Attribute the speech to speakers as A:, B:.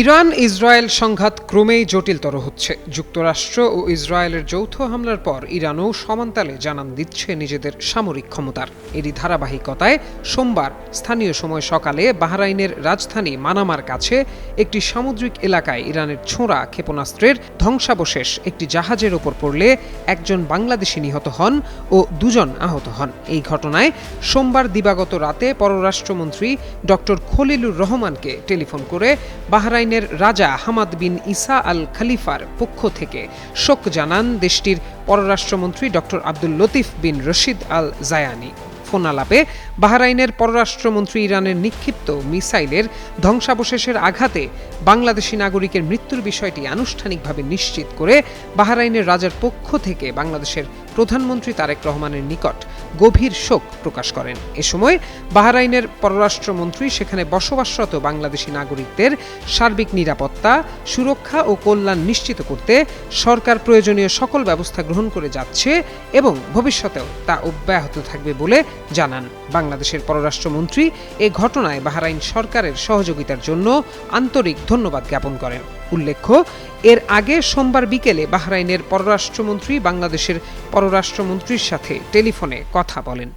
A: Iran Israel সংঘাত ক্রমেই জটিলতর হচ্ছে। যুক্তরাষ্ট্র ও ইসরায়েলের যৌথ হামলার পর ইরানও সমানতালে জানান দিচ্ছে নিজেদের সামরিক ক্ষমতার। এরই ধারাবাহিকতায় সোমবার স্থানীয় সময় সকালে বাহরাইনের রাজধানী মানামার কাছে একটি সামুদ্রিক এলাকায় ইরানের ছোঁড়া ক্ষেপণাস্ত্রের ধ্বংসাবশেষ একটি জাহাজের ওপর পড়লে একজন বাংলাদেশি নিহত হন ও দুজন আহত হন। এই ঘটনায় সোমবার দিবাগত রাতে পররাষ্ট্রমন্ত্রী ডক্টর খলিলুর রহমানকে টেলিফোন করে বাহরাইনের রাজা হামাদ বিন ইসা আল খলিফার পক্ষ থেকে শোক জানান দেশটির পররাষ্ট্রমন্ত্রী ডক্টর আব্দুল লতিফ বিন রশিদ আল জায়ানি। ফোন আলাপে বাহরাইনের পররাষ্ট্রমন্ত্রী ইরানের নিক্ষিপ্ত মিসাইলের ধ্বংসাবশেষের আঘাতে বাংলাদেশি নাগরিকের মৃত্যুর বিষয়টি আনুষ্ঠানিকভাবে নিশ্চিত করে বাহরাইনের রাজার পক্ষ থেকে বাংলাদেশের প্রধানমন্ত্রী তারেক রহমানের নিকট গভীর শোক প্রকাশ করেন। এ সময় বাহরাইনের পররাষ্ট্রমন্ত্রী সেখানে বসবাসরত বাংলাদেশি নাগরিকদের সার্বিক নিরাপত্তা, সুরক্ষা ও কল্যাণ নিশ্চিত করতে সরকার প্রয়োজনীয় সকল ব্যবস্থা গ্রহণ করে যাচ্ছে এবং ভবিষ্যতেও তা অব্যাহত থাকবে বলে জানান। বাংলাদেশের পররাষ্ট্রমন্ত্রী এ ঘটনায় বাহরাইন সরকারের সহযোগিতার জন্য আন্তরিক ধন্যবাদ জ্ঞাপন করেন। উল্লেখ্য, এর আগে সোমবার বিকেলে বাহরাইনের পররাষ্ট্রমন্ত্রী বাংলাদেশের পররাষ্ট্রমন্ত্রীর সাথে টেলিফোনে কথা বলেন।